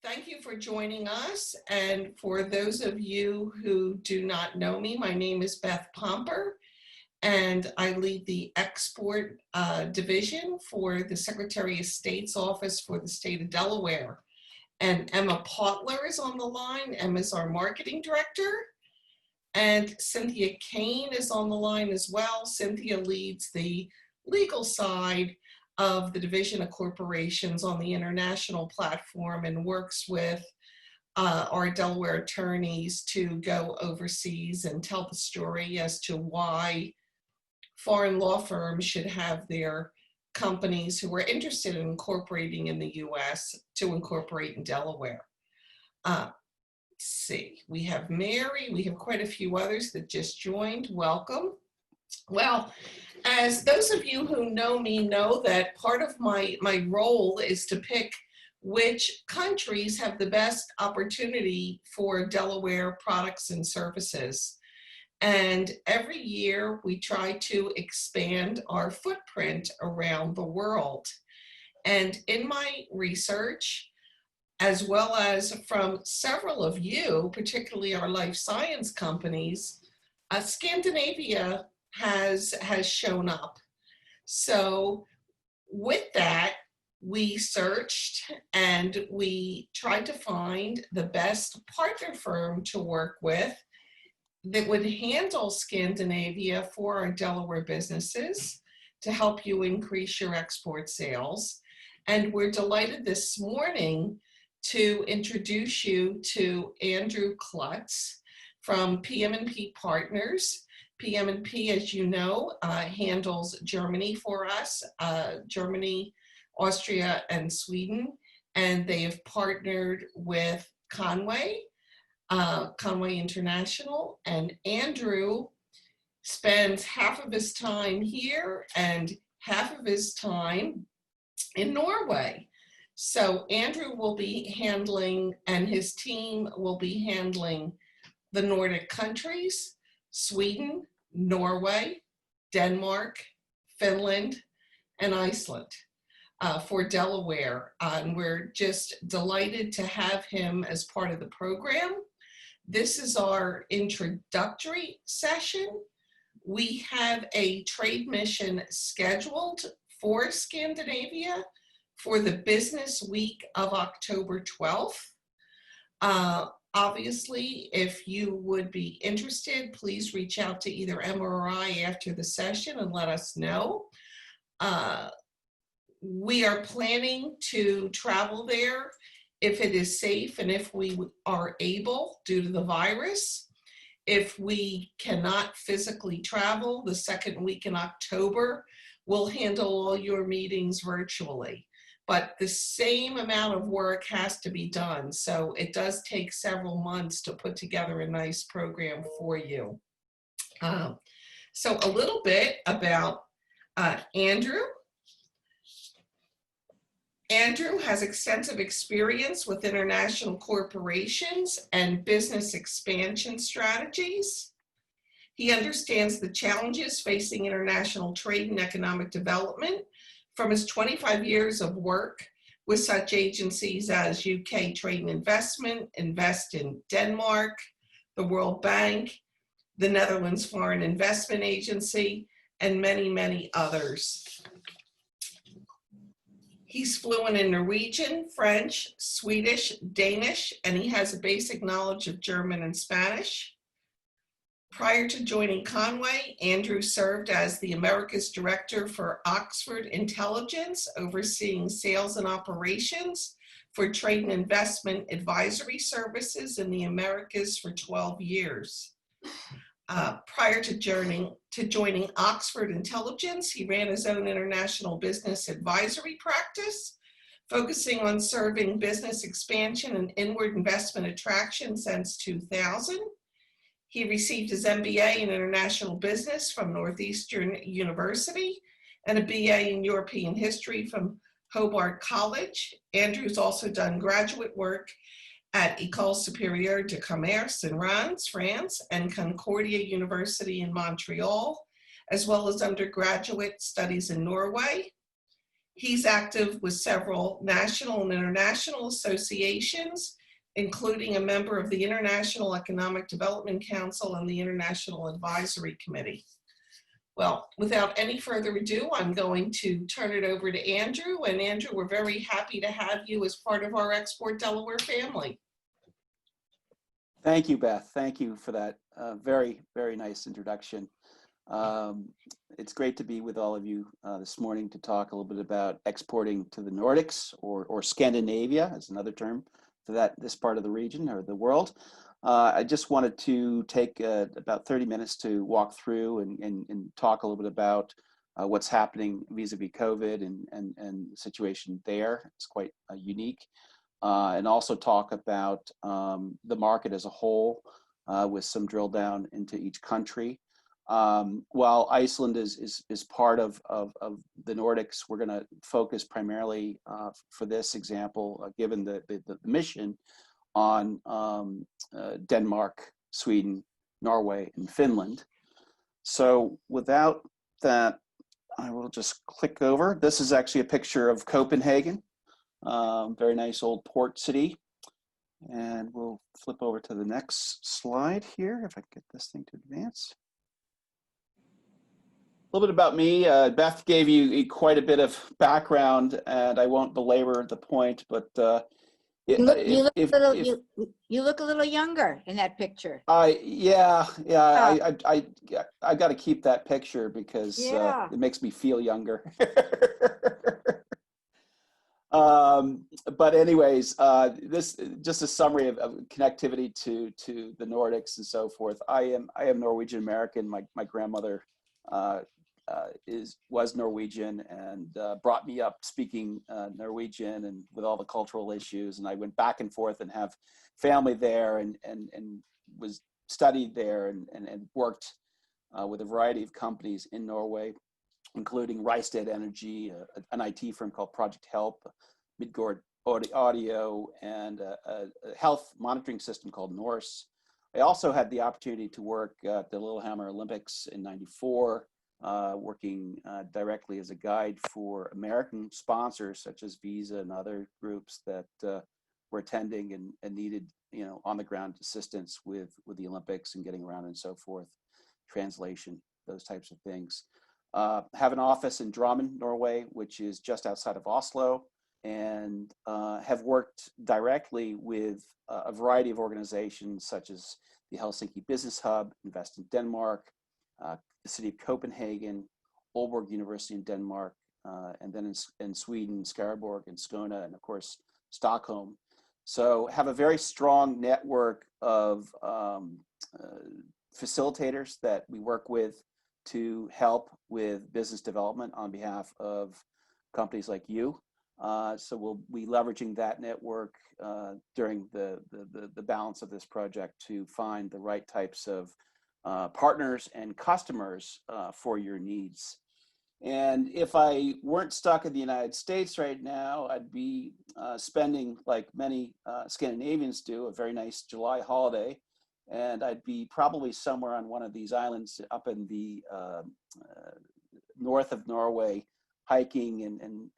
Thank you for joining us. And for those of you who do not know me, my name is Beth Pomper, and I lead the export division for the Secretary of State's office for the state of Delaware. And Emma Potler is on the line. Emma is our marketing director. And Cynthia Kane is on the line as well. Cynthia leads the legal side of the Division of Corporations on the international platform and works with our Delaware attorneys to go overseas and tell the story as to why foreign law firms should have their companies who are interested in incorporating in the US to incorporate in Delaware. Let's see, we have Mary, we have quite a few others that just joined. Welcome. Well, as those of you who know me know that part of my role is to pick which countries have the best opportunity for Delaware products and services. And every year we try to expand our footprint around the world. And in my research, as well as from several of you, particularly our life science companies, Scandinavia has shown up. So with that, we searched and we tried to find the best partner firm to work with that would handle Scandinavia for our Delaware businesses to help you increase your export sales. And we're delighted this morning to introduce you to Andrew Clutz from PM&P Partners. PM&P, as you know, handles Germany for us, Germany, Austria, and Sweden, and they have partnered with Conway International, and Andrew spends half of his time here and half of his time in Norway. So Andrew will be handling, and his team will be handling the Nordic countries, Sweden, Norway, Denmark, Finland, and Iceland for Delaware. And we're just delighted to have him as part of the program. This is our introductory session. We have a trade mission scheduled for Scandinavia for the business week of October 12th. Obviously, if you would be interested, please reach out to either Emma or I after the session and let us know. We are planning to travel there if it is safe and if we are able due to the virus. If we cannot physically travel, the second week in October, we'll handle all your meetings virtually. But the same amount of work has to be done. So it does take several months to put together a nice program for you. So a little bit about Andrew. Andrew has extensive experience with international corporations and business expansion strategies. He understands the challenges facing international trade and economic development from his 25 years of work with such agencies as UK Trade and Investment, Invest in Denmark, the World Bank, the Netherlands Foreign Investment Agency, and many, many others. He's fluent in Norwegian, French, Swedish, Danish, and he has a basic knowledge of German and Spanish. Prior to joining Conway, Andrew served as the Americas Director for Oxford Intelligence, overseeing sales and operations for trade and investment advisory services in the Americas for 12 years. Prior to joining Oxford Intelligence, he ran his own international business advisory practice, focusing on serving business expansion and inward investment attraction since 2000. He received his MBA in International Business from Northeastern University and a BA in European History from Hobart College. Andrew's also done graduate work at École Supérieure de Commerce in Reims, France, and Concordia University in Montreal, as well as undergraduate studies in Norway. He's active with several national and international associations, including a member of the International Economic Development Council and the International Advisory Committee. Well, without any further ado, I'm going to turn it over to Andrew. And Andrew, we're very happy to have you as part of our Export Delaware family. Thank you, Beth. Thank you for that very, very nice introduction. It's great to be with all of you this morning to talk a little bit about exporting to the Nordics, or Scandinavia as another term for this part of the region or the world. I just wanted to take about 30 minutes to walk through and talk a little bit about what's happening vis-a-vis COVID and the situation there. It's quite unique. And also talk about the market as a whole with some drill down into each country. While Iceland is part of the Nordics, we're going to focus primarily for this example, given the mission, on Denmark, Sweden, Norway, and Finland. So without that, I will just click over. This is actually a picture of Copenhagen, very nice old port city. And we'll flip over to the next slide here, if I can get this thing to advance. A little bit about me. Beth gave you quite a bit of background, and I won't belabor the point, but you look a little younger in that picture. I got to keep that picture because it makes me feel younger. But anyways, this just a summary of connectivity to the Nordics and so forth. I am Norwegian American. My grandmother was Norwegian and brought me up speaking Norwegian and with all the cultural issues. And I went back and forth and have family there and was studied there and worked with a variety of companies in Norway, including Rystad Energy, an IT firm called Project Help, Midgård Audio, and a health monitoring system called Norse. I also had the opportunity to work at the Lillehammer Olympics in '94, working directly as a guide for American sponsors such as Visa and other groups that were attending and needed, on the ground assistance with the Olympics and getting around and so forth, translation, those types of things. Have an office in Drammen, Norway, which is just outside of Oslo, and have worked directly with a variety of organizations such as the Helsinki Business Hub, Invest in Denmark, the city of Copenhagen, Aalborg University in Denmark, and then in Sweden, Skaraborg and Skåne, and of course, Stockholm. So have a very strong network of facilitators that we work with to help with business development on behalf of companies like you. So we'll be leveraging that network during the balance of this project to find the right types of partners and customers for your needs. And if I weren't stuck in the United States right now, I'd be spending, like many Scandinavians do, a very nice July holiday. And I'd be probably somewhere on one of these islands up in the north of Norway, hiking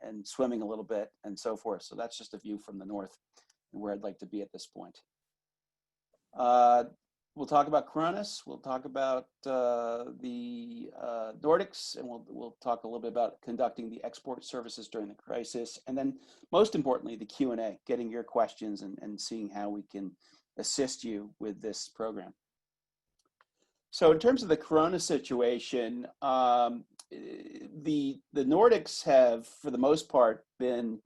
and swimming a little bit and so forth. So that's just a view from the north and where I'd like to be at this point. We'll talk about Coronis, we'll talk about the Nordics, and we'll talk a little bit about conducting the export services during the crisis. And then most importantly, the Q&A, getting your questions and seeing how we can assist you with this program. So in terms of the Corona situation, the Nordics have, for the most part, been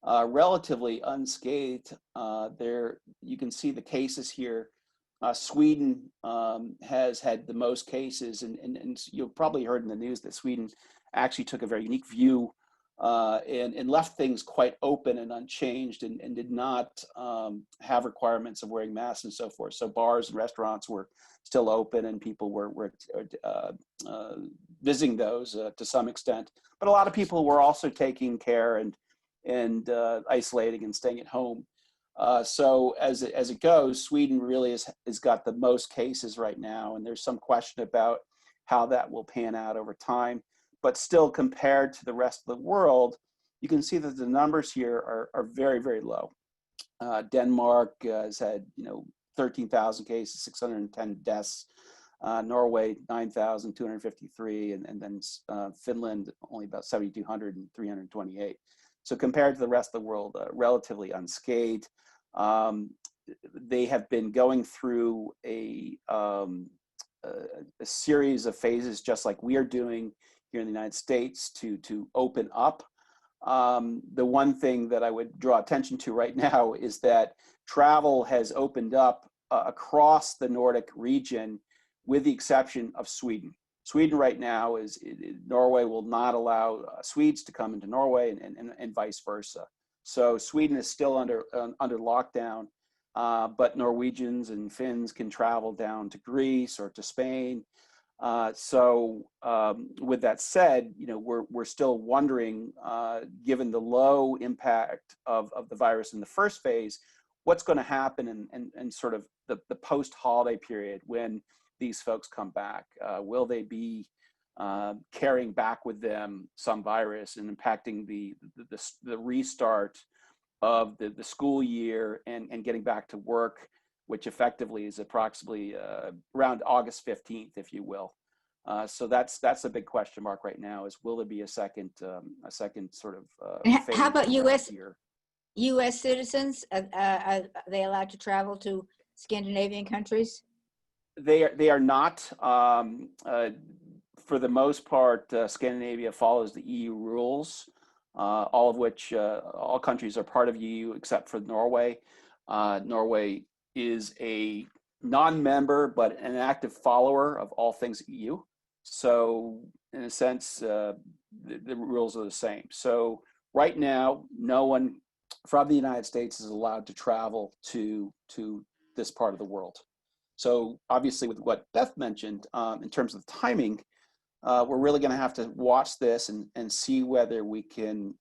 relatively unscathed. You can see the cases here. Sweden has had the most cases, and you've probably heard in the news that Sweden actually took a very unique view and left things quite open and unchanged, and did not have requirements of wearing masks and so forth. So bars and restaurants were still open, and people were visiting those to some extent. But a lot of people were also taking care and isolating and staying at home. So as it goes, Sweden really has got the most cases right now, and there's some question about how that will pan out over time. But still, compared to the rest of the world, you can see that the numbers here are very, very low. Denmark has had 13,000 cases, 610 deaths. Norway 9,253, and then Finland only about 7,200 and 328. So compared to the rest of the world, relatively unscathed. They have been going through a series of phases, just like we are doing here in the United States, to open up. The one thing that I would draw attention to right now is that travel has opened up across the Nordic region, with the exception of Sweden. Sweden right now Norway will not allow Swedes to come into Norway, and vice versa. So Sweden is still under lockdown, but Norwegians and Finns can travel down to Greece or to Spain. So with that said, we're still wondering, given the low impact of the virus in the first phase, what's going to happen in sort of the post-holiday period when these folks come back. Will they be carrying back with them some virus and impacting the restart of the school year and getting back to work, which effectively is approximately around August 15th, if you will. So that's a big question mark right now, is will there be a second sort of phase? How about here? U.S. citizens? Are they allowed to travel to Scandinavian countries? They are not. For the most part, Scandinavia follows the EU rules, all of which all countries are part of EU except for Norway. Norway is a non-member but an active follower of all things EU. So in a sense, the rules are the same. So right now, no one from the United States is allowed to travel to this part of the world. So obviously, with what Beth mentioned, in terms of timing, we're really going to have to watch this and see whether we can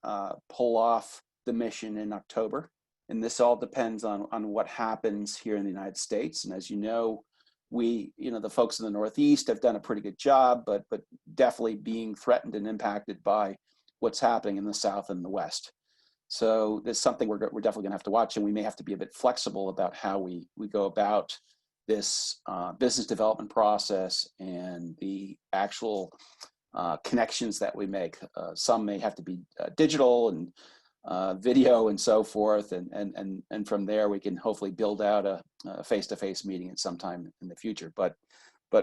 pull off the mission in October. And this all depends on what happens here in the United States. And as you know, the folks in the Northeast have done a pretty good job, but definitely being threatened and impacted by what's happening in the South and the West. So there's something we're definitely going to have to watch, and we may have to be a bit flexible about how we go about this business development process and the actual connections that we make. Some may have to be digital and video and so forth, and from there we can hopefully build out a face-to-face meeting at some time in the future. But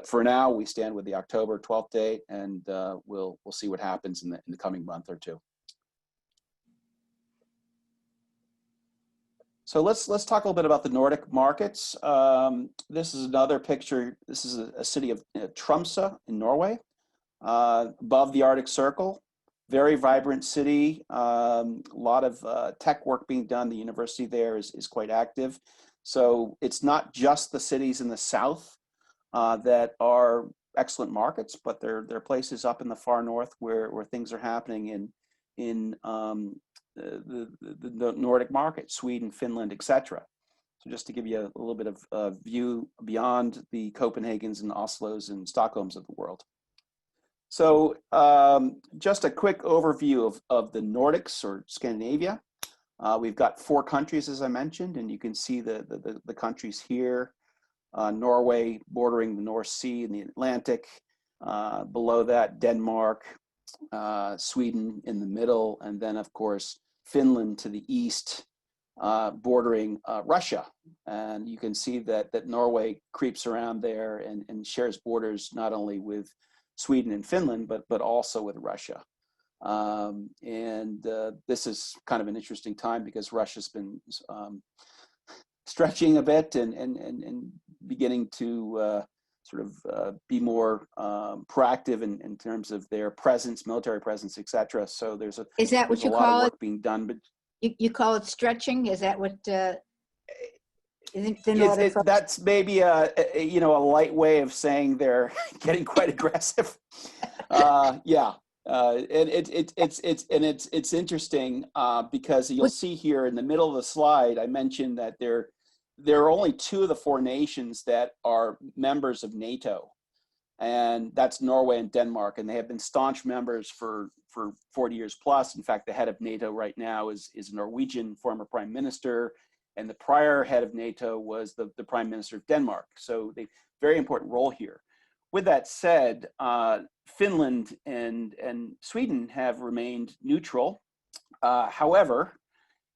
for now, we stand with the October 12th date, and we'll see what happens in the coming month or two. So let's talk a little bit about the Nordic markets. This is another picture. This is a city of Tromsø in Norway, above the Arctic Circle. Very vibrant city. A lot of tech work being done. The university there is quite active. So it's not just the cities in the south that are excellent markets, but there are places up in the far north where things are happening in the Nordic market, Sweden, Finland, etc. So just to give you a little bit of view beyond the Copenhagens and Oslos and Stockholms of the world. So just a quick overview of the Nordics, or Scandinavia. We've got 4 countries, as I mentioned, and you can see the countries here. Norway bordering the North Sea and the Atlantic. Below that, Denmark, Sweden in the middle, and then of course Finland to the east, bordering Russia. And you can see that Norway creeps around there and shares borders not only with Sweden and Finland, but also with Russia. This is kind of an interesting time because Russia's been stretching a bit and beginning to sort of be more proactive in terms of their presence, military presence, etc. So there's a lot of work being done. But you call it stretching? Is that what? Isn't the Nordic that's maybe a light way of saying they're getting quite aggressive. Yeah, and it's interesting because you'll see here in the middle of the slide, I mentioned that there are only 2 of the 4 nations that are members of NATO. and that's Norway and Denmark, and they have been staunch members for 40 years plus. In fact, the head of NATO right now is a Norwegian former prime minister, and the prior head of NATO was the prime minister of Denmark. So they very important role here. With that said, Finland and Sweden have remained neutral. However,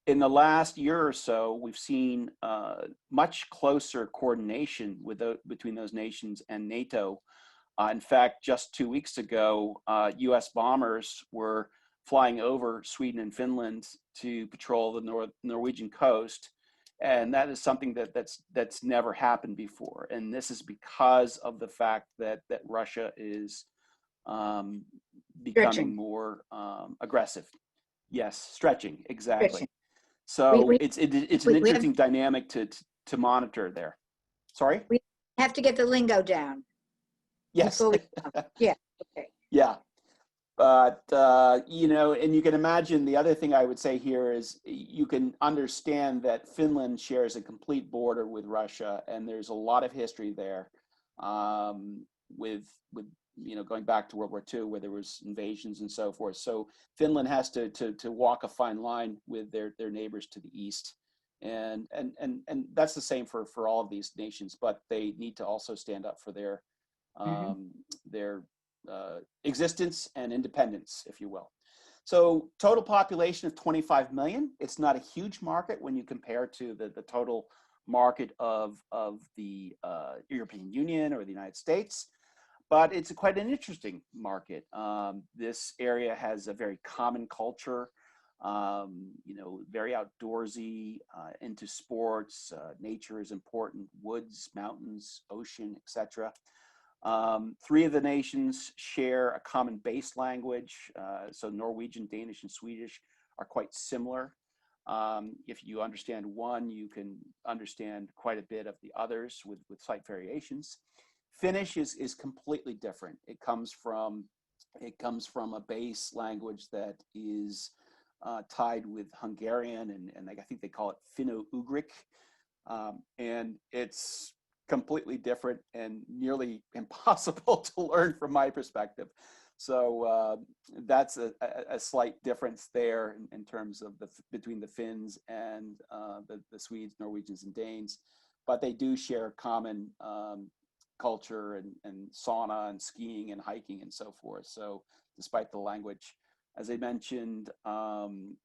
in the last year or so, we've seen much closer coordination between those nations and NATO. In fact, just 2 weeks ago, US bombers were flying over Sweden and Finland to patrol the Norwegian coast. And that is something that's never happened before. And this is because of the fact that Russia is becoming more aggressive. Yes, stretching, exactly. Stretching. So it's an we interesting dynamic to monitor there. Sorry? We have to get the lingo down. Yes. Yeah. Okay. Yeah. But, you know, and you can imagine the other thing I would say here is you can understand that Finland shares a complete border with Russia, and there's a lot of history there with you know, going back to World War II, where there was invasions and so forth. So Finland has to walk a fine line with their neighbors to the east. And that's the same for all of these nations, but they need to also stand up for their existence and independence, if you will. So total population of 25 million. It's not a huge market when you compare to the total market of the European Union or the United States, but it's quite an interesting market. This area has a very common culture, you know, very outdoorsy, into sports. Nature is important: woods, mountains, ocean, etc. 3 of the nations share a common base language. So Norwegian, Danish, and Swedish are quite similar. If you understand one, you can understand quite a bit of the others with slight variations. Finnish is completely different. It comes from a base language that is tied with Hungarian, and I think they call it Finno-Ugric, and it's completely different and nearly impossible to learn from my perspective. So that's a slight difference there in terms of between the Finns and the Swedes, Norwegians, and Danes, but they do share common culture and sauna and skiing and hiking and so forth. So despite the language, as I mentioned,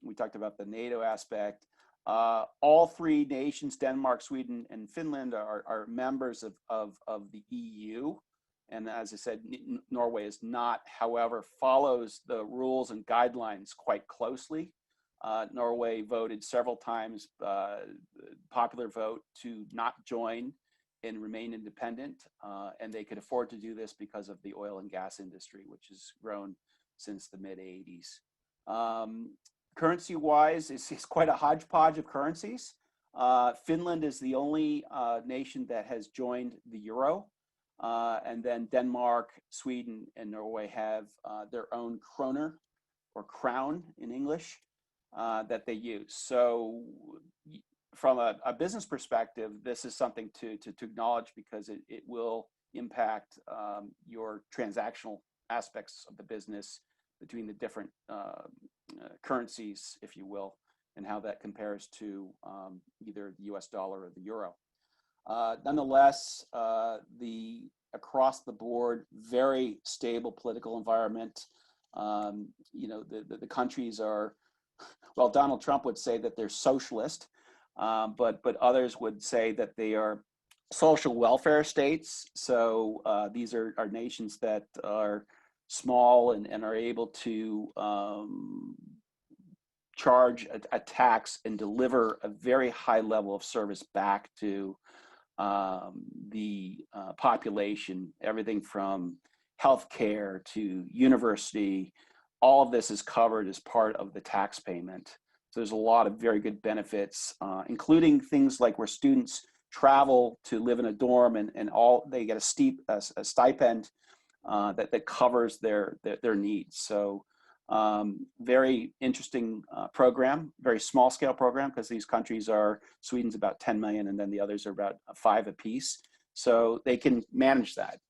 we talked about the NATO aspect. All 3 nations, Denmark, Sweden, and Finland, are members of the EU. And as I said, Norway is not, however, follows the rules and guidelines quite closely. Norway voted several times, popular vote, to not join and remain independent. And they could afford to do this because of the oil and gas industry, which has grown since the mid-80s. Currency-wise, it's quite a hodgepodge of currencies. Finland is the only nation that has joined the euro. And then Denmark, Sweden, and Norway have their own kroner, or crown in English, that they use. So from a business perspective, this is something to acknowledge, because it will impact your transactional aspects of the business between the different currencies, if you will, and how that compares to either the US dollar or the euro. Nonetheless, the across the board, very stable political environment. You know, the countries are, well, Donald Trump would say that they're socialist, but others would say that they are social welfare states. So these are nations that are small and are able to charge a tax and deliver a very high level of service back to the population. Everything from healthcare to university, all of this is covered as part of the tax payment. So there's a lot of very good benefits, including things like where students travel to live in a dorm, and all they get a stipend that covers their needs. So very interesting program, very small scale program, because these countries are, Sweden's about 10 million, and then the others are about 5 apiece. So they can manage that.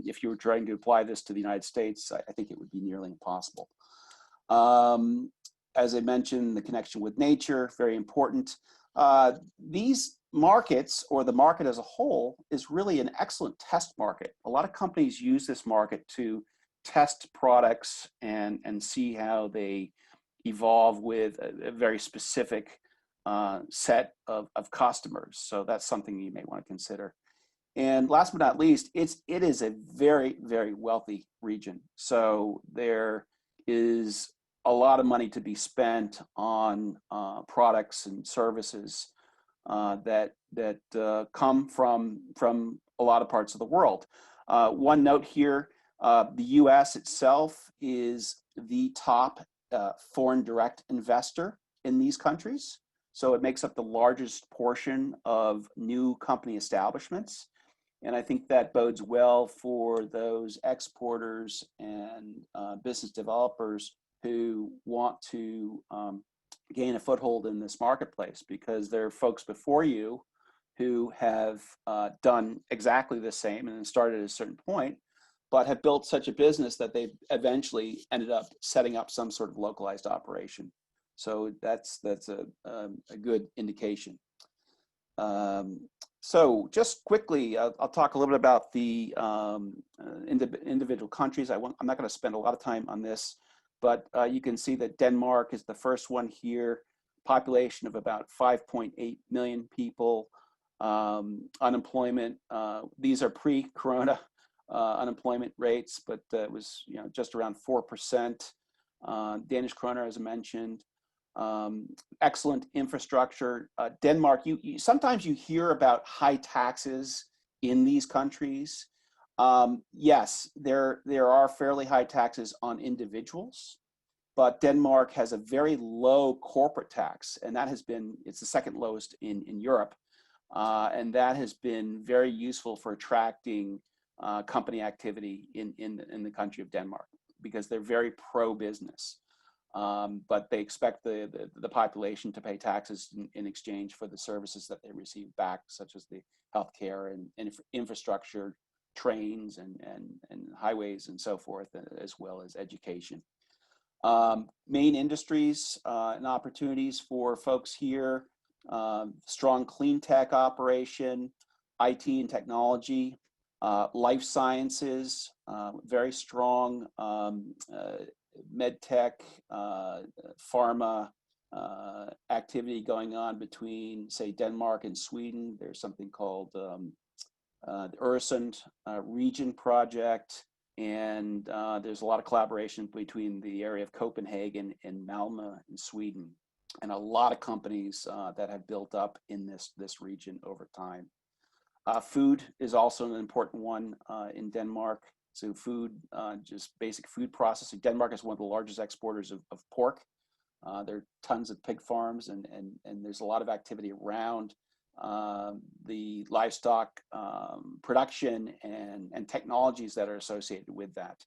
If you were trying to apply this to the United States, I think it would be nearly impossible. As I mentioned, the connection with nature, very important. These markets, or the market as a whole, is really an excellent test market. A lot of companies use this market to test products and see how they evolve with a very specific set of customers. So that's something you may want to consider. And last but not least, it is a very, very wealthy region. So there is a lot of money to be spent on products and services that come from a lot of parts of the world. One note here, the US itself is the top foreign direct investor in these countries. So it makes up the largest portion of new company establishments. And I think that bodes well for those exporters and business developers who want to gain a foothold in this marketplace, because there are folks before you who have done exactly the same and started at a certain point, but have built such a business that they've eventually ended up setting up some sort of localized operation. So that's a good indication. So just quickly, I'll talk a little bit about the individual countries. I'm not going to spend a lot of time on this, but you can see that Denmark is the first one here, population of about 5.8 million people. Unemployment, these are pre-corona unemployment rates, but it was just around 4%. Danish kroner, as I mentioned. Excellent infrastructure. Denmark, sometimes you hear about high taxes in these countries. Yes, there are fairly high taxes on individuals, but Denmark has a very low corporate tax, and it's the second lowest in Europe, and that has been very useful for attracting company activity in the country of Denmark, because they're very pro-business. But they expect the population to pay taxes in exchange for the services that they receive back, such as the healthcare and infrastructure, trains and highways and so forth, as well as education. Main industries and opportunities for folks here: strong clean tech operation, IT and technology, life sciences, very strong med tech, pharma activity going on between, say, Denmark and Sweden. There's something called the Öresund region project, and there's a lot of collaboration between the area of Copenhagen and Malmö in Sweden, and a lot of companies that have built up in this region over time. Food is also an important one in Denmark. So food, just basic food processing. Denmark is one of the largest exporters of pork. There are tons of pig farms, and there's a lot of activity around the livestock production and technologies that are associated with that.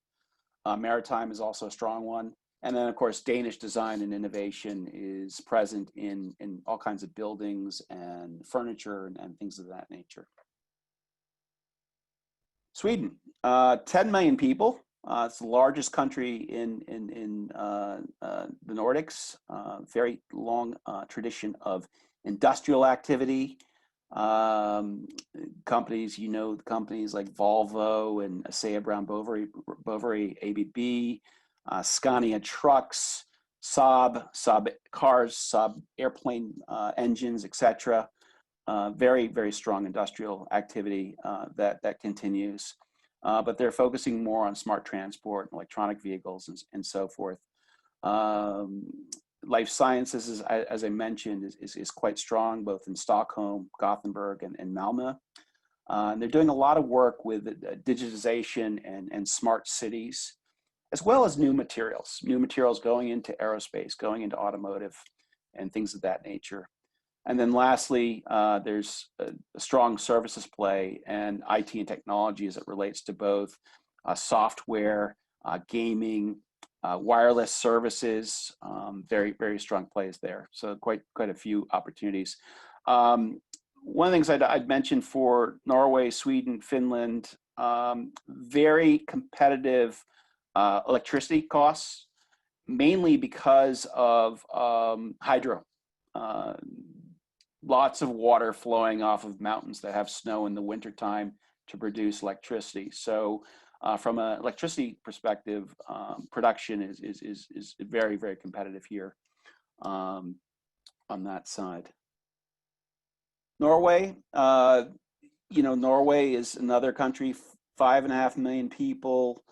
Maritime is also a strong one. And then, of course, Danish design and innovation is present in all kinds of buildings and furniture and things of that nature. Sweden, 10 million people. It's the largest country in the Nordics. Very long tradition of industrial activity. Companies, companies like Volvo and Asea Brown Boveri, ABB, Scania trucks, Saab cars, Saab airplane engines, etc. Very, very strong industrial activity that continues. But they're focusing more on smart transport, electronic vehicles, and so forth. Life sciences, as I mentioned, is quite strong, both in Stockholm, Gothenburg, and Malmö. And they're doing a lot of work with digitization and smart cities, as well as new materials going into aerospace, going into automotive, and things of that nature. And then lastly, there's a strong services play and IT and technology as it relates to both software, gaming, wireless services. Very, very strong plays there. So quite a few opportunities. One of the things I'd mention for Norway, Sweden, Finland, very competitive electricity costs, mainly because of hydro. Uh, Lots of water flowing off of mountains that have snow in the wintertime to produce electricity. So from an electricity perspective, production is very, very competitive here on that side. Norway, Norway is another country, 5.5 million people,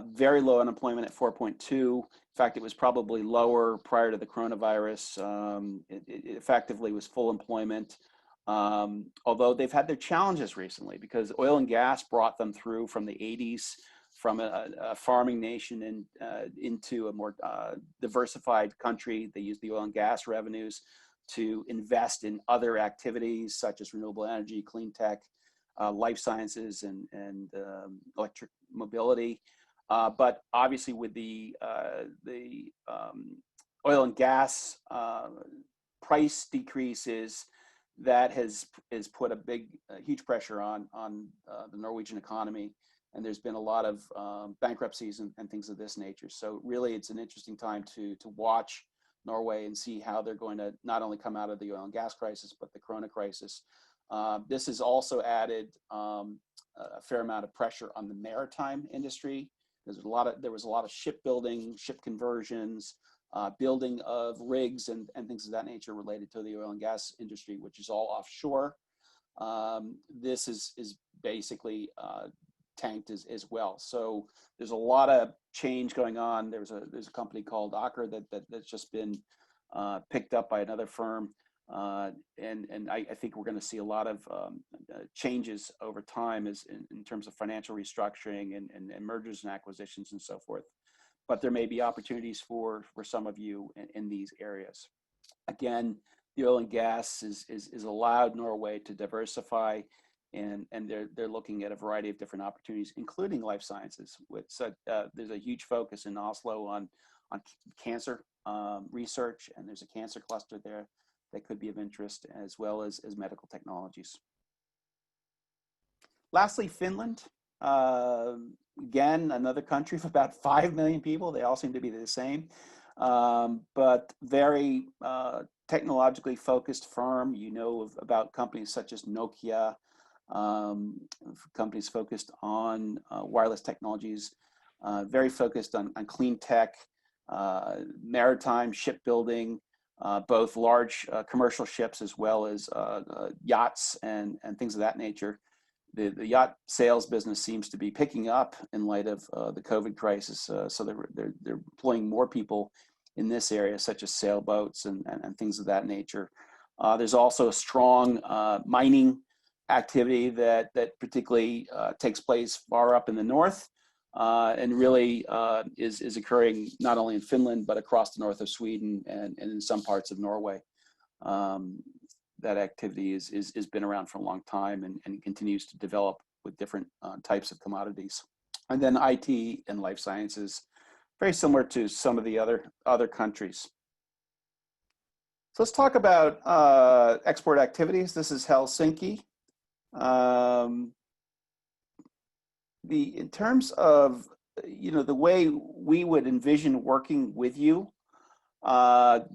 very low unemployment at 4.2. In fact, it was probably lower prior to the coronavirus. It effectively was full employment, although they've had their challenges recently because oil and gas brought them through from the 80s, from a farming nation into a more diversified country. They used the oil and gas revenues to invest in other activities such as renewable energy, clean tech, life sciences, and electric mobility. But obviously, with the oil and gas price decreases, that has put a huge pressure on the Norwegian economy, and there's been a lot of bankruptcies and things of this nature. So really, it's an interesting time to watch Norway and see how they're going to not only come out of the oil and gas crisis, but the Corona crisis. This has also added a fair amount of pressure on the maritime industry. There was a lot of shipbuilding, ship conversions, building of rigs and things of that nature related to the oil and gas industry, which is all offshore. This is basically tanked as well. So there's a lot of change going on. There's a company called Aker that's just been picked up by another firm, and I think we're going to see a lot of changes over time in terms of financial restructuring and mergers and acquisitions and so forth. But there may be opportunities for some of you in these areas. Again, the oil and gas is allowed Norway to diversify, and they're looking at a variety of different opportunities, including life sciences. There's a huge focus in Oslo on cancer research, and there's a cancer cluster there that could be of interest, as well as medical technologies. Lastly, Finland. Again, another country of about 5 million people. They all seem to be the same, but very technologically focused firm. About companies such as Nokia, companies focused on wireless technologies, very focused on clean tech, maritime shipbuilding, both large commercial ships as well as yachts and things of that nature. The yacht sales business seems to be picking up in light of the COVID crisis, so they're employing more people in this area, such as sailboats and things of that nature. There's also a strong mining activity that particularly takes place far up in the north, and really is occurring not only in Finland but across the north of Sweden and in some parts of Norway. That activity has been around for a long time and continues to develop with different types of commodities. And then IT and life sciences, very similar to some of the other countries. So let's talk about export activities. This is Helsinki. In terms of the way we would envision working with you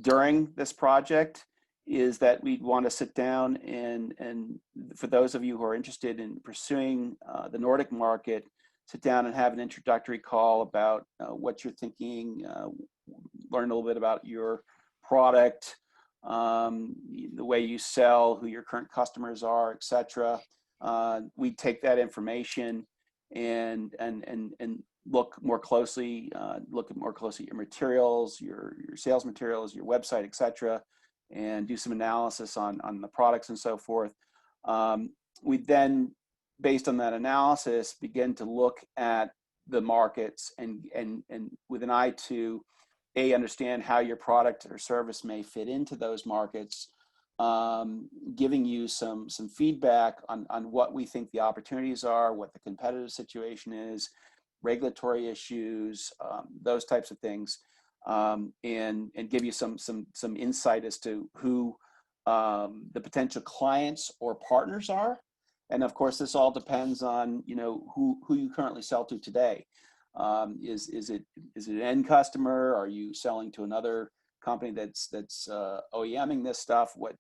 during this project is that we'd want to sit down and for those of you who are interested in pursuing the Nordic market, sit down and have an introductory call about what you're thinking, learn a little bit about your product, the way you sell, who your current customers are, etc. We take that information and look more closely at your materials, your sales materials, your website, etc., and do some analysis on the products and so forth. We then, based on that analysis, begin to look at the markets and with an eye to understand how your product or service may fit into those markets, giving you some feedback on what we think the opportunities are, what the competitive situation is, regulatory issues, those types of things, and give you some insight as to who the potential clients or partners are. And of course, this all depends on, you know, who you currently sell to today. Is it an end customer? Are you selling to another company that's OEMing this stuff? What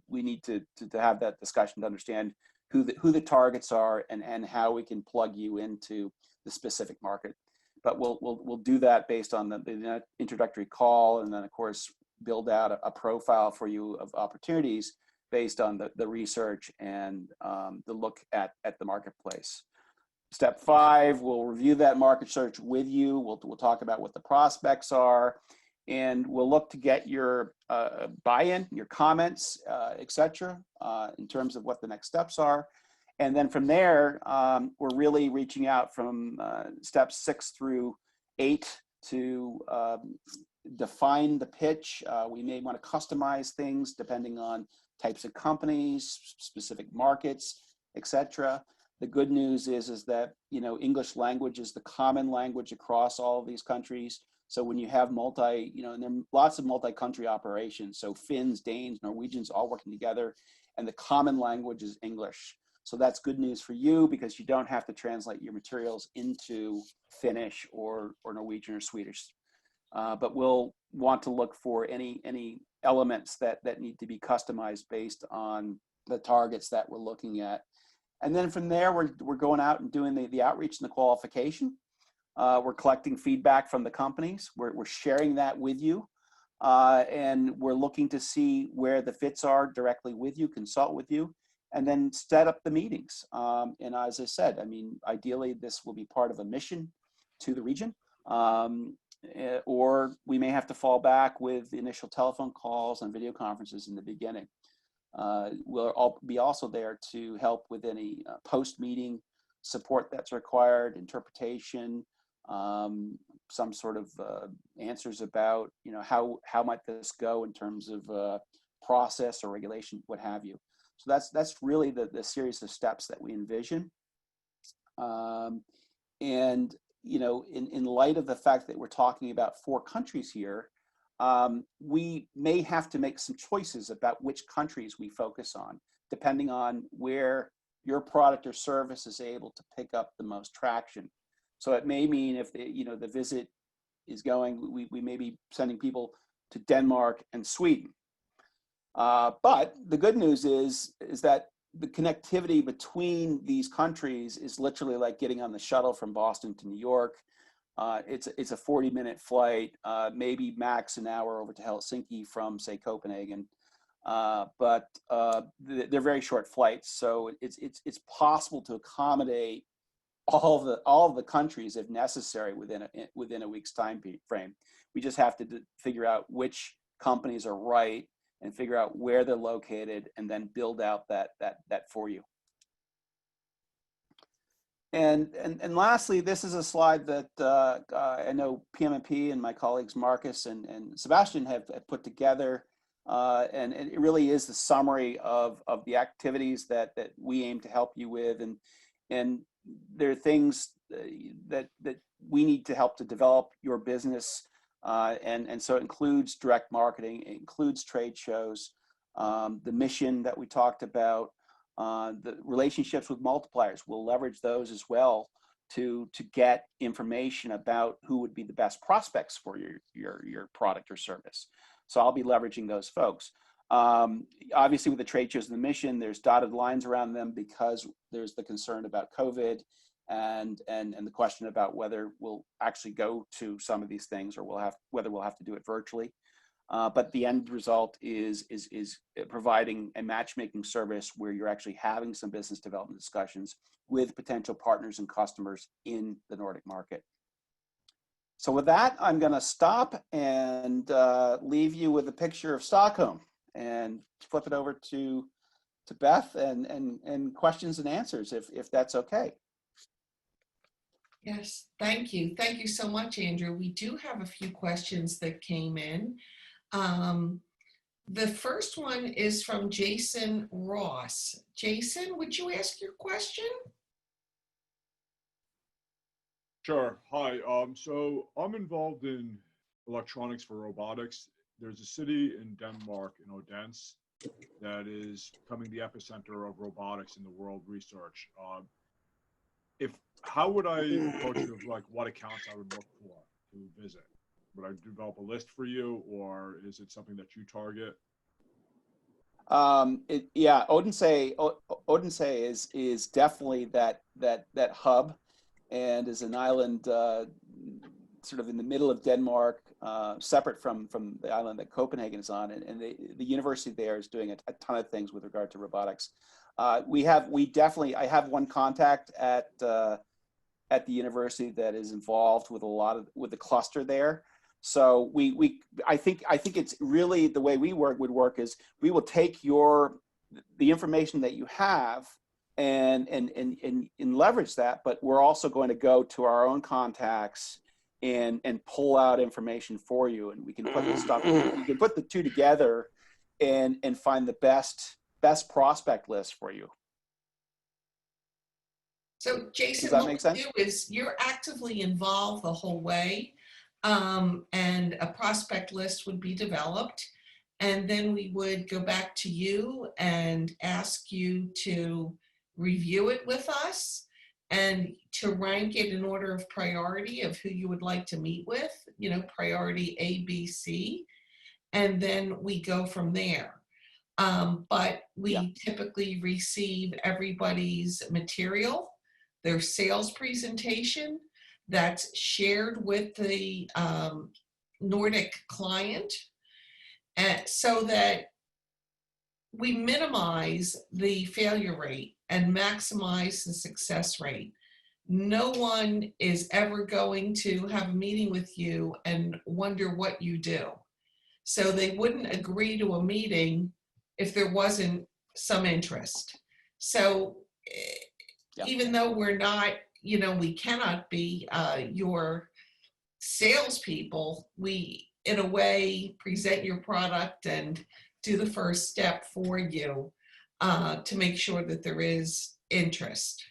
we need to have that discussion to understand who the targets are and how we can plug you into the specific market. But we'll do that based on the introductory call, and then of course build out a profile for you of opportunities based on the research and the look at the marketplace. Step 5, we'll review that market search with you. We'll talk about what the prospects are, and we'll look to get your buy-in, your comments, etc., in terms of what the next steps are. And then from there, we're really reaching out from steps 6 through 8 to define the pitch. We may want to customize things depending on types of companies, specific markets, etc. The good news is that, you know, English language is the common language across all of these countries. So when you have and there are lots of multi-country operations. So Finns, Danes, Norwegians all working together, and the common language is English. So that's good news for you because you don't have to translate your materials into Finnish or Norwegian or Swedish. But we'll want to look for any elements that need to be customized based on the targets that we're looking at. And then from there, we're going out and doing the outreach and the qualification. We're collecting feedback from the companies. We're sharing that with you. And we're looking to see where the fits are directly with you, consult with you, and then set up the meetings. And as I said, I mean, ideally, this will be part of a mission to the region. Or we may have to fall back with the initial telephone calls and video conferences in the beginning. We'll be also there to help with any post-meeting support that's required, interpretation, some sort of answers about, you know, how might this go in terms of process or regulation, what have you. So that's really the series of steps that we envision. And you know, in light of the fact that we're talking about 4 countries here, we may have to make some choices about which countries we focus on, depending on where your product or service is able to pick up the most traction. So it may mean if the visit is going, we may be sending people to Denmark and Sweden. But the good news is that the connectivity between these countries is literally like getting on the shuttle from Boston to New York. It's a 40-minute flight, maybe max an hour over to Helsinki from, say, Copenhagen. But they're very short flights, so it's possible to accommodate all of the countries if necessary within a week's time frame. We just have to figure out which companies are right and figure out where they're located, and then build out that for you. And lastly, this is a slide that I know PMMP and my colleagues Marcus and Sebastian have put together, and it really is the summary of the activities that we aim to help you with, and there are things that we need to help to develop your business. And so it includes direct marketing, it includes trade shows, the mission that we talked about, the relationships with multipliers. We'll leverage those as well to get information about who would be the best prospects for your product or service. So I'll be leveraging those folks. Obviously, with the trade shows and the mission, there's dotted lines around them because there's the concern about COVID. And the question about whether we'll actually go to some of these things or whether we'll have to do it virtually. But the end result is providing a matchmaking service where you're actually having some business development discussions with potential partners and customers in the Nordic market. So with that, I'm going to stop and leave you with a picture of Stockholm and flip it over to Beth and questions and answers if that's okay. Yes, thank you. Thank you so much, Andrew. We do have a few questions that came in. The first one is from Jason Ross. Jason, would you ask your question? Sure. Hi. So I'm involved in electronics for robotics. There's a city in Denmark, in Odense, that is becoming the epicenter of robotics in the world research. If how would I approach it of like what accounts I would look for to visit? Would I develop a list for you, or is it something that you target? Yeah, Odense is definitely that hub, and is an island sort of in the middle of Denmark, separate from the island that Copenhagen is on, and the university there is doing a ton of things with regard to robotics. I have one contact at the university that is involved with with the cluster there. So I think it's really the way we would work is we will take the information that you have and leverage that, but we're also going to go to our own contacts and pull out information for you, and we can put the two together and find the best prospect list for you. So Jason, Does that what make we sense? do is you're actively involved the whole way, and a prospect list would be developed. And then we would go back to you and ask you to review it with us and to rank it in order of priority of who you would like to meet with, priority A, B, C. And then we go from there. But we typically receive everybody's material, their sales presentation that's shared with the Nordic client, so that we minimize the failure rate and maximize the success rate. No one is ever going to have a meeting with you and wonder what you do. So they wouldn't agree to a meeting if there wasn't some interest. So even though we're not, we cannot be your salespeople, we, in a way, present your product and do the first step for you to make sure that there is interest.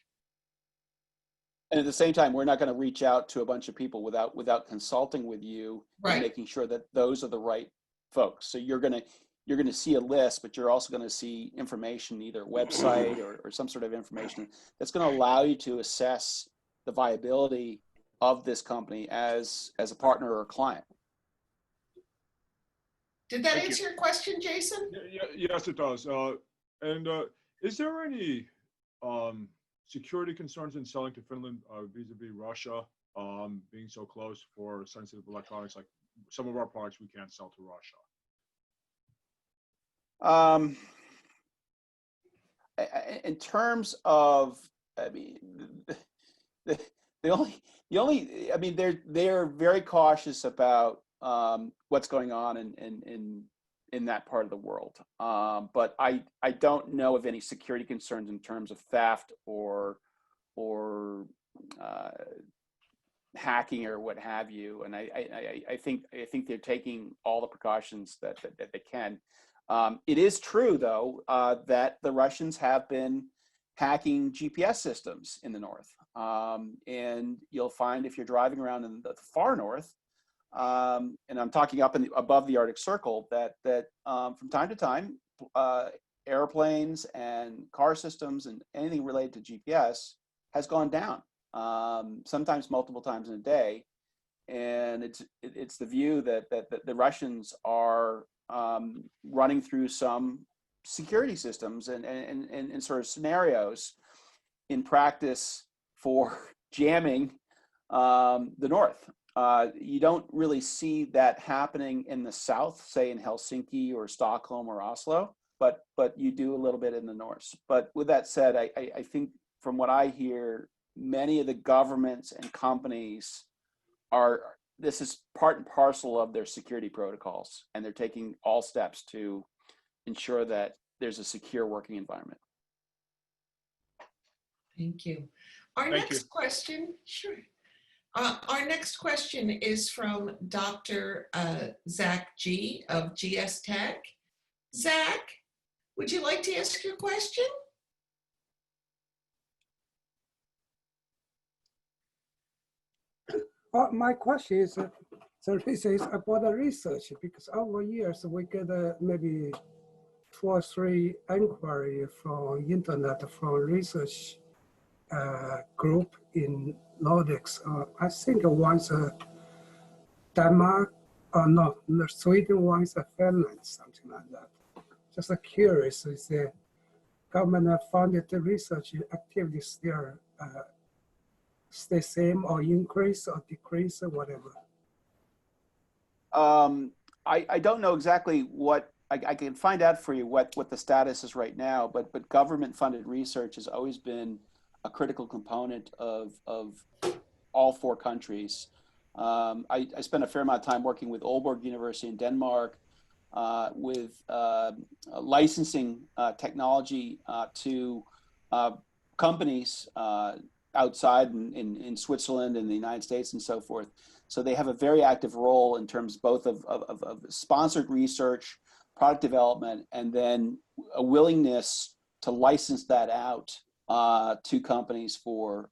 And at the same time, we're not going to reach out to a bunch of people without consulting with you and making sure that those are the right folks. So you're going to see a list, but you're also going to see information, either a website or some sort of information that's going to allow you to assess the viability of this company as a partner or a client. Did that answer your question, Jason? Yes, it does. And is there any security concerns in selling to Finland vis-a-vis Russia, being so close for sensitive electronics? Like some of our products we can't sell to Russia. In terms of, I mean, they're very cautious about what's going on in that part of the world. But I don't know of any security concerns in terms of theft or hacking or what have you. And I think they're taking all the precautions that they can. It is true, though, that the Russians have been hacking GPS systems in the north. And you'll find if you're driving around in the far north, and I'm talking above the Arctic Circle, that from time to time, airplanes and car systems and anything related to GPS has gone down, sometimes multiple times in a day. And it's the view that the Russians are running through some security systems and sort of scenarios in practice for jamming the north. You don't really see that happening in the south, say in Helsinki or Stockholm or Oslo, but you do a little bit in the north. But with that said, I think from what I hear, many of the governments and companies this is part and parcel of their security protocols, and they're taking all steps to ensure that there's a secure working environment. Thank you. Our next question is from Dr. Zach G. of GS Tech. Zach, would you like to ask your question? My question is, the reason is about the research, because over years we get maybe two or three inquiry from internet from research group in Nordics. I think one's Denmark, or no, Sweden, one's Finland, something like that. Just curious, is the government funded research activities still stay same or increase or decrease or whatever? I don't know exactly what, I can find out for you what the status is right now, but government funded research has always been a critical component of all four countries. I spent a fair amount of time working with Aalborg University in Denmark with licensing technology to companies outside in Switzerland and the United States and so forth. So they have a very active role in terms both of sponsored research, product development, and then a willingness to license that out to companies for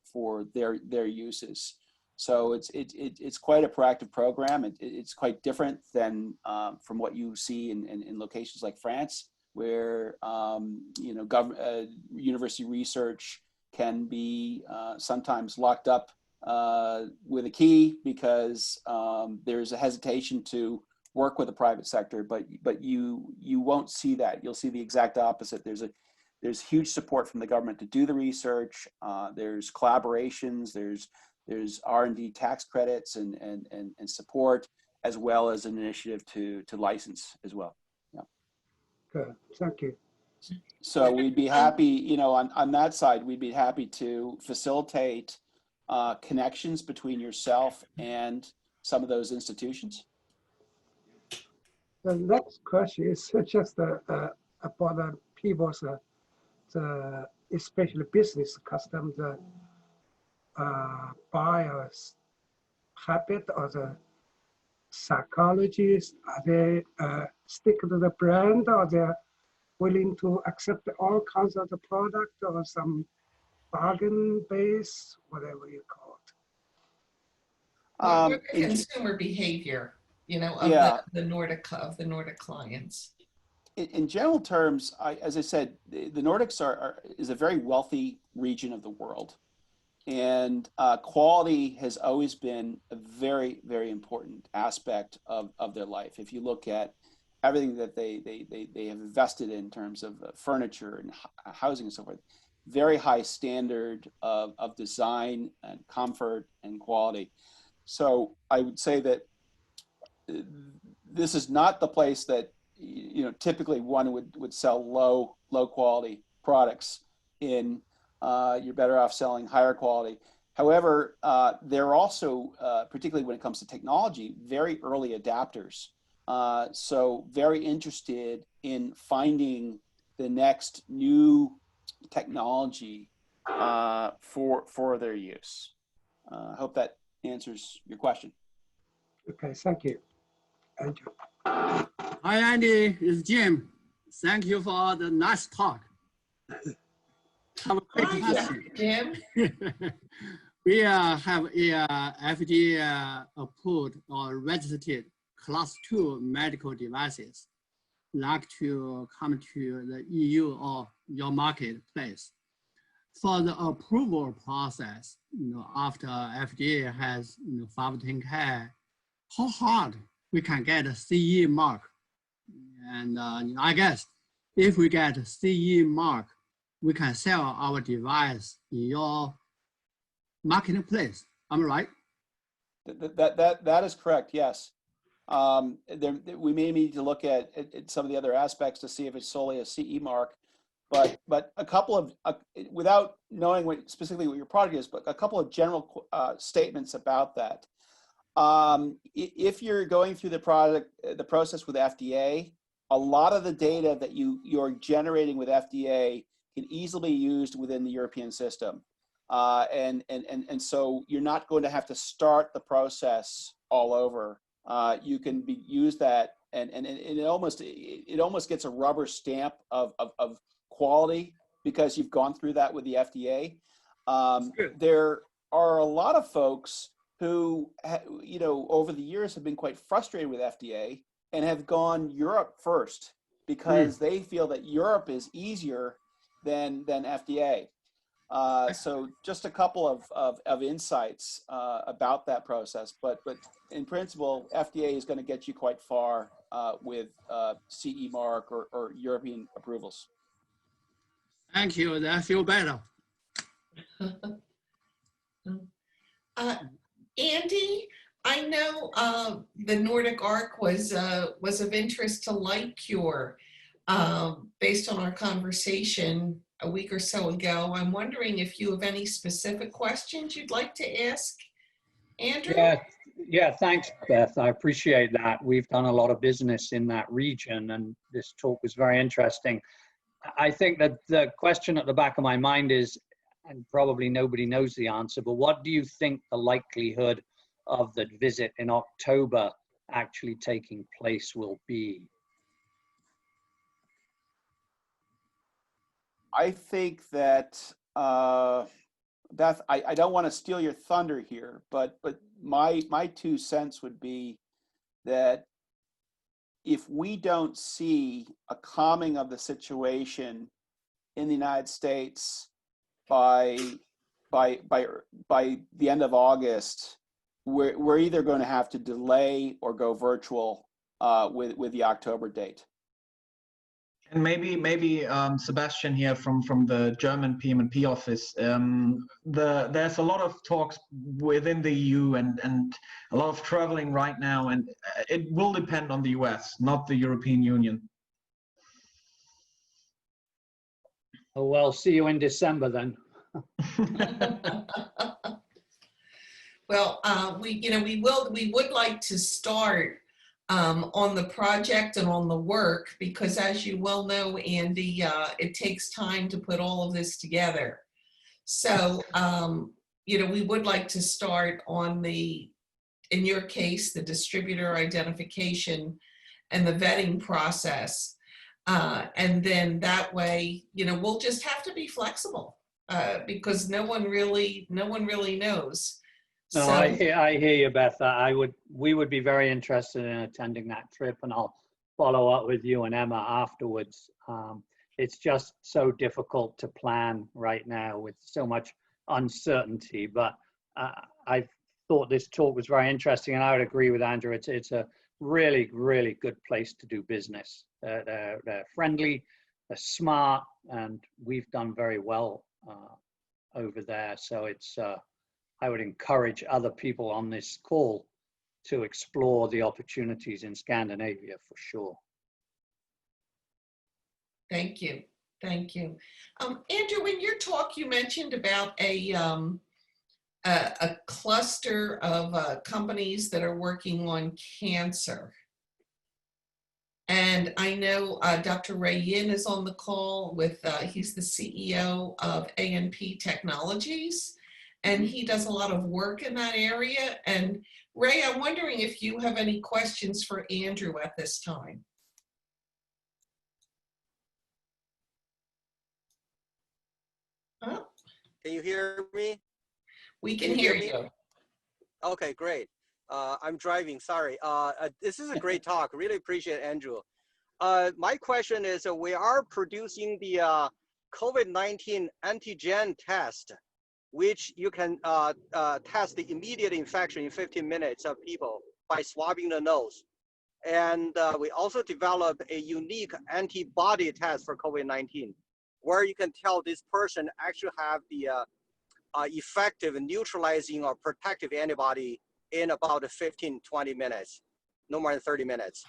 their uses. So it's quite a proactive program. It's quite different than from what you see in locations like France, where university research can be sometimes locked up with a key because there's a hesitation to work with the private sector. But you won't see that. You'll see the exact opposite. There's huge support from the government to do the research. There's collaborations. There's R&D tax credits and support, as well as an initiative to license as well. Yeah. Good, thank you. So we'd be happy, on that side, we'd be happy to facilitate connections between yourself and some of those institutions. The next question is just about the people's, especially business customs, buyers habit or the psychologists. Are they stick to the brand, or they're willing to accept all kinds of the product, or some bargain base, whatever you call What the consumer behavior, of Yeah. the Nordic clients? In general terms, as I said, the Nordics is a very wealthy region of the world, and quality has always been a very, very important aspect of their life. If you look at everything that they have invested in terms of furniture and housing and so forth, very high standard of design and comfort and quality. So I would say that this is not the place that typically one would sell low quality products in. You're better off selling higher quality. However, they're also, particularly when it comes to technology, very early adapters. So very interested in finding the next new technology for their use. I hope that answers your question. Okay, thank you. Andrew. Hi, Andy. It's Jim. Thank you for the nice talk. Have a quick question. Jim? We have a FDA approved or registered class 2 medical devices like to come to the EU or your marketplace. For the approval process, after FDA has 510(k), how hard we can get a CE mark? And I guess if we get a CE mark, we can sell our device in your marketplace. Am I right? That is correct. Yes. We may need to look at some of the other aspects to see if it's solely a CE mark, but a couple of without knowing specifically what your product is, but a couple of general statements about that. If you're going through the process with FDA, a lot of the data that you're generating with FDA can easily be used within the European system. And so you're not going to have to start the process all over. You can use that, and it almost gets a rubber stamp of quality because you've gone through that with the FDA. There are a lot of folks who, over the years have been quite frustrated with FDA and have gone Europe first because they feel that Europe is easier than FDA. So just a couple of insights about that process, but in principle, FDA is going to get you quite far with CE mark or European approvals. Thank you. I feel better. Andy, I know the Nordic Arc was of interest to LightCure based on our conversation a week or so ago. I'm wondering if you have any specific questions you'd like to ask Andrew? Yeah, thanks, Beth. I appreciate that. We've done a lot of business in that region, and this talk was very interesting. I think that the question at the back of my mind is, and probably nobody knows the answer, but what do you think the likelihood of the visit in October actually taking place will be? I think that, Beth, I don't want to steal your thunder here, but my 2 cents would be that if we don't see a calming of the situation in the United States by the end of August, we're either going to have to delay or go virtual with the October date. And maybe Sebastian here from the German PM&P office. There's a lot of talks within the EU and a lot of traveling right now, and it will depend on the US, not the European Union. Oh, well, see you in December then. Well, we would like to start on the project and on the work, because as you well know, Andy, it takes time to put all of this together. So, we would like to start on in your case, the distributor identification and the vetting process. And then that way, we'll just have to be flexible because no one really knows. No, So, I hear you, Beth. We would be very interested in attending that trip, and I'll follow up with you and Emma afterwards. It's just so difficult to plan right now with so much uncertainty, but I thought this talk was very interesting, and I would agree with Andrew. It's a really, really good place to do business. They're friendly, they're smart, and we've done very well over there. So it's I would encourage other people on this call to explore the opportunities in Scandinavia for sure. thank you. Andrew, in your talk, you mentioned about a cluster of companies that are working on cancer. And I know Dr. Ray Yin is on the call with, he's the CEO of ANP Technologies, and he does a lot of work in that area. And Ray, I'm wondering if you have any questions for Andrew at this time. Oh, Can you hear me? we can hear you. Okay, great. I'm driving, sorry. This is a great talk, really appreciate Andrew. My question is, we are producing the COVID-19 antigen test, which you can test the immediate infection in 15 minutes of people by swabbing the nose. And we also developed a unique antibody test for COVID-19, where you can tell this person actually have the effective neutralizing or protective antibody in about 15, 20 minutes, no more than 30 minutes.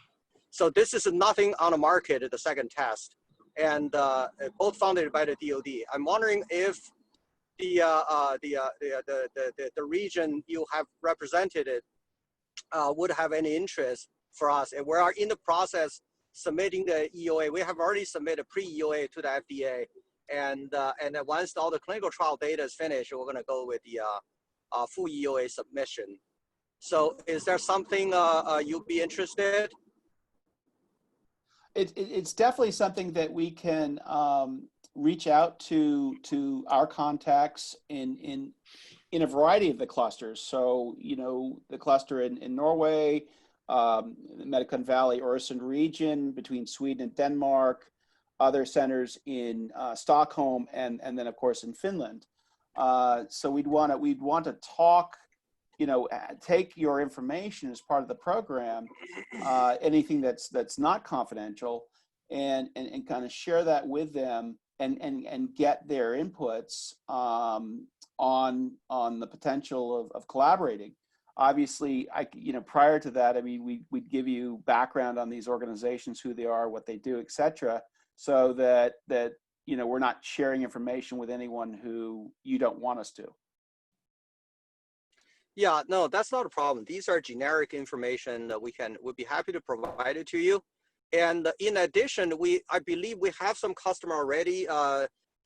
So this is nothing on the market, the second test, and both funded by the DoD. I'm wondering if the region you have represented would have any interest for us. And we are in the process submitting the EUA. We have already submitted pre-EUA to the FDA. And then once all the clinical trial data is finished, we're gonna go with the full EUA submission. So is there something you'd be interested? It's definitely something that we can reach out to our contacts in a variety of the clusters. So, the cluster in Norway, the Medicon Valley, Öresund region between Sweden and Denmark, other centers in Stockholm, and then of course in Finland. So we'd want to talk, take your information as part of the program, anything that's not confidential, and kind of share that with them and get their inputs on the potential of collaborating. Obviously, prior to that, I mean, we'd give you background on these organizations, who they are, what they do, etc., so that we're not sharing information with anyone who you don't want us to. Yeah, no, that's not a problem. These are generic information that we'd be happy to provide it to you. And in addition, I believe we have some customer already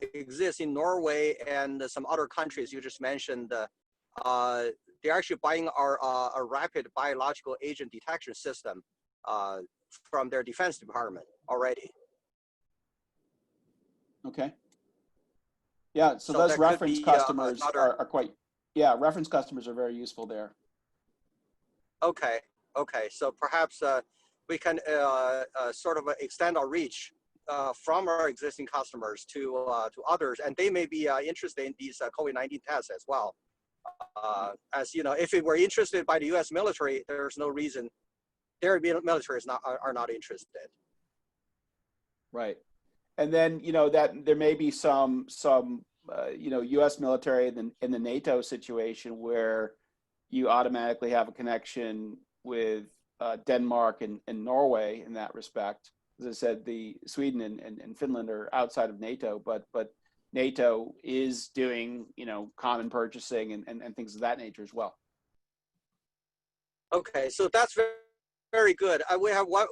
exists in Norway and some other countries you just mentioned. They're actually buying our rapid biological agent detection system from their defense department already. Okay. Yeah, so those reference customers are quite, reference customers are very useful there. Okay, so perhaps we can sort of extend our reach from our existing customers to others, and they may be interested in these COVID-19 tests as well. As you know, if it were interested by the U.S. military, there's no reason their military are not interested. Right, and then that there may be some U.S. military in the NATO situation where you automatically have a connection with Denmark and Norway in that respect. As I said, the Sweden and Finland are outside of NATO, but NATO is doing common purchasing and things of that nature as well. Okay, so that's very good. We have one.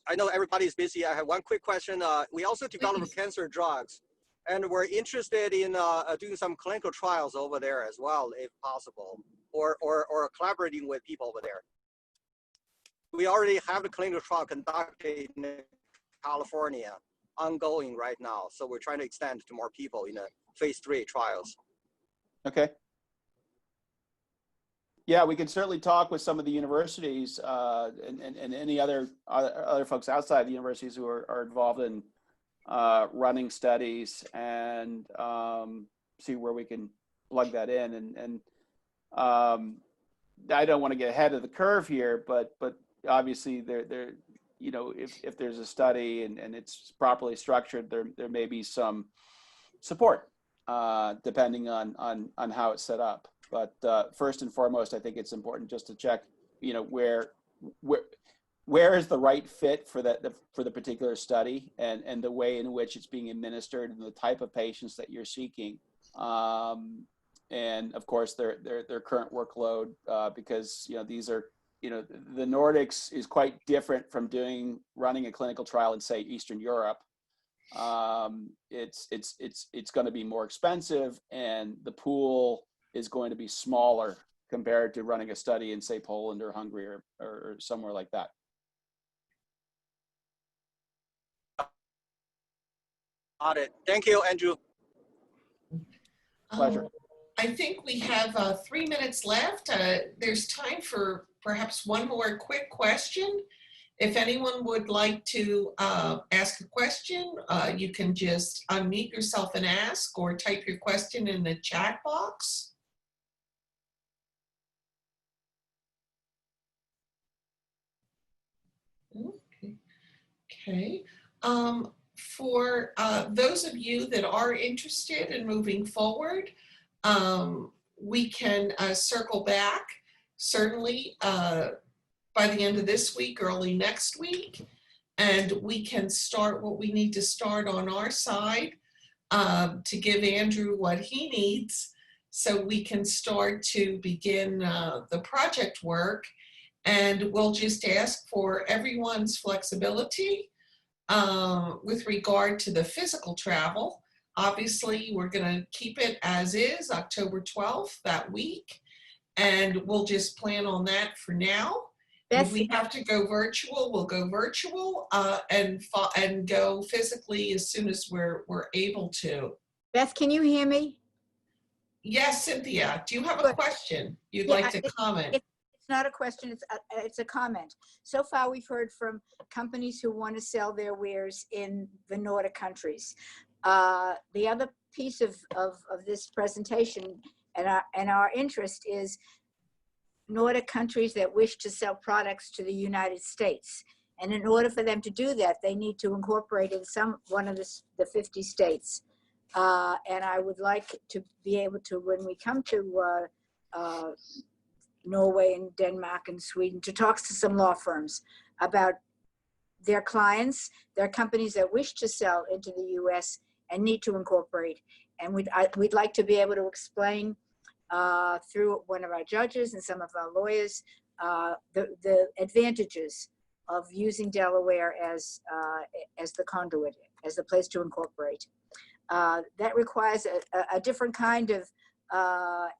I know everybody's busy. I have one quick question. We also develop cancer drugs, and we're interested in doing some clinical trials over there as well, if possible, or collaborating with people over there. We already have the clinical trial conducted in California, ongoing right now. So we're trying to extend to more people in the phase 3 trials. Okay. Yeah, we can certainly talk with some of the universities and any other folks outside the universities who are involved in running studies and see where we can plug that in. And I don't want to get ahead of the curve here, but obviously if there's a study and it's properly structured, there may be some support depending on how it's set up. But first and foremost, I think it's important just to check, where is the right fit for the particular study and the way in which it's being administered and the type of patients that you're seeking, and of course their current workload, because these are the Nordics is quite different from running a clinical trial in, say, Eastern Europe. It's going to be more expensive, and the pool is going to be smaller compared to running a study in, say, Poland or Hungary or somewhere like that. Got it. Thank you, Andrew. Pleasure. I think we have 3 minutes left. There's time for perhaps one more quick question. If anyone would like to ask a question, you can just unmute yourself and ask, or type your question in the chat box. Okay. For those of you that are interested in moving forward, we can circle back, certainly by the end of this week, early next week, and we can start what we need to start on our side to give Andrew what he needs so we can start to begin the project work. And we'll just ask for everyone's flexibility with regard to the physical travel. Obviously, we're going to keep it as is, October 12th, that week, and we'll just plan on that for now. If we have to go virtual, we'll go virtual and go physically as soon as we're able to. Beth, can you hear me? Yes, Cynthia. Do you have a question you'd like to comment? It's It's not a question, it's a comment. So far, we've heard from companies who want to sell their wares in the Nordic countries. The other piece of this presentation and our interest is Nordic countries that wish to sell products to the United States. And in order for them to do that, they need to incorporate in one of the 50 states. And I would like to be able to, when we come to Norway and Denmark and Sweden, to talk to some law firms about their clients, their companies that wish to sell into the US and need to incorporate. And we'd like to be able to explain through one of our judges and some of our lawyers the advantages of using Delaware as the conduit, as the place to incorporate. That requires a different kind of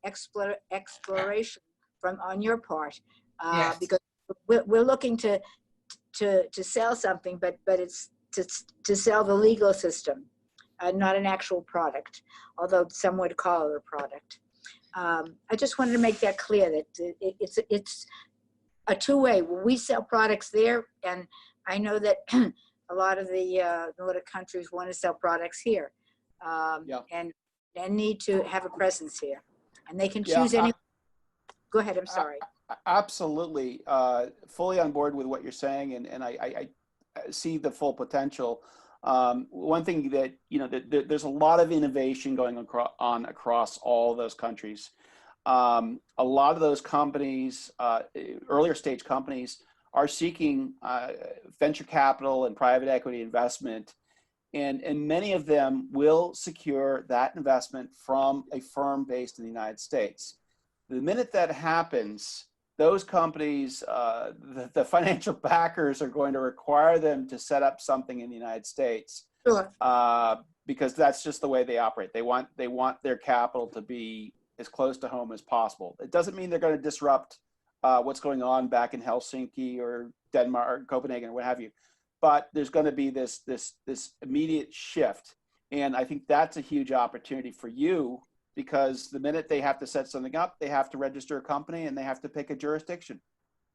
exploration on your part, Yes. because we're looking to sell something, but it's to sell the legal system, not an actual product, although some would call it a product. I just wanted to make that clear that it's a two-way. We sell products there, and I know that a lot of the Nordic countries want to sell products here, and need to have a presence here, and they can choose any. Go ahead. I'm sorry. Absolutely, fully on board with what you're saying, and I see the full potential. One thing that, there's a lot of innovation going on across all those countries. A lot of those companies, earlier stage companies, are seeking venture capital and private equity investment, and many of them will secure that investment from a firm based in the United States. The minute that happens, those companies, the financial backers are going to require them to set up something in the United States, Sure. Because that's just the way they operate. They want their capital to be as close to home as possible. It doesn't mean they're going to disrupt what's going on back in Helsinki or Denmark or Copenhagen or what have you, but there's going to be this immediate shift, and I think that's a huge opportunity for you. Because the minute they have to set something up, they have to register a company and they have to pick a jurisdiction.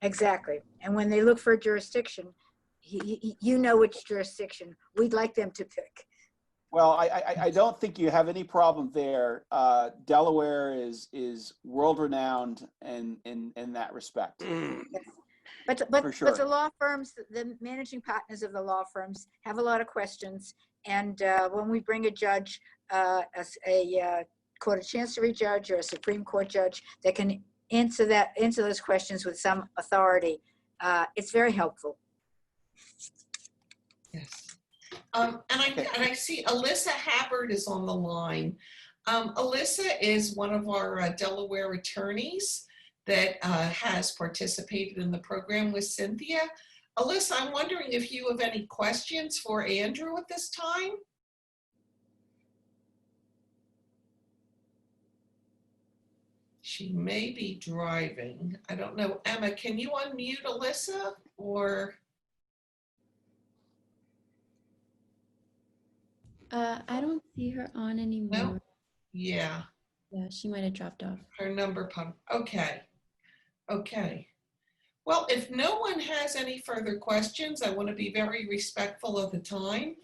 Exactly. And when they look for a jurisdiction, you know which jurisdiction we'd like them to pick. Well, I don't think you have any problem there. Delaware is world renowned in that respect. But For sure. but the law firms, the managing partners of the law firms have a lot of questions. And when we bring a judge, a Court of Chancery judge or a Supreme Court judge that can answer those questions with some authority, it's very helpful. Yes. And I see Alyssa Habbard is on the line. Alyssa is one of our Delaware attorneys that has participated in the program with Cynthia. Alyssa, I'm wondering if you have any questions for Andrew at this time? She may be driving. I don't know. Emma, can you unmute Alyssa or? I don't see her on anymore. No? Yeah. Yeah, she might have dropped off. Her number pump. Okay. Okay. Well, if no one has any further questions, I want to be very respectful of the time.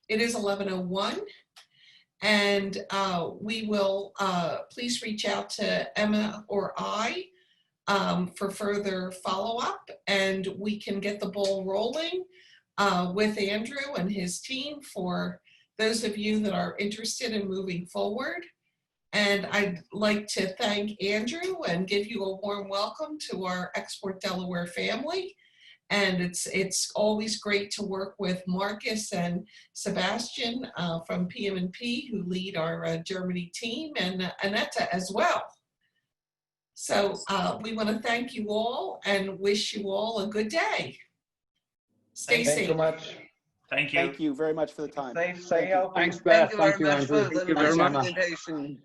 It is 11:01. And we will please reach out to Emma or I for further follow-up, and we can get the ball rolling with Andrew and his team for those of you that are interested in moving forward. And I'd like to thank Andrew and give you a warm welcome to our Export Delaware family. And it's always great to work with Marcus and Sebastian from PM&P, who lead our Germany team, and Aneta as well. So we want to thank you all and wish you all a good day. Stay safe. Thank you so much. Thank you. Thank you very much for the time. Stay healthy. Thanks, Beth. Thank you, very much Andrew. for Thank the you very nice much. presentation.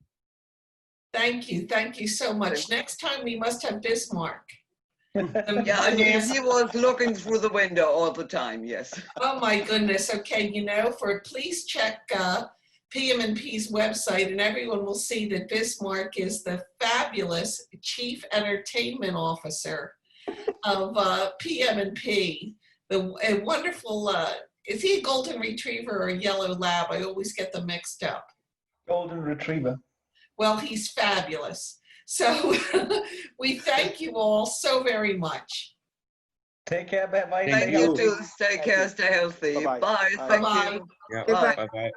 Thank you. Thank you so much. Next time we must have Bismarck. Yeah, I mean, he was looking through the window all the time, yes. Oh my goodness. Okay, please check PM&P's website, and everyone will see that Bismarck is the fabulous Chief Entertainment Officer of PM&P. A wonderful, is he a golden retriever or a yellow lab? I always get them mixed up. Golden retriever. Well, he's fabulous. So we thank you all so very much. Take care, bye. Thank you too. Stay care, stay healthy. Bye-bye. Bye. Bye. Thank Bye. you. Goodbye. Bye. Bye bye.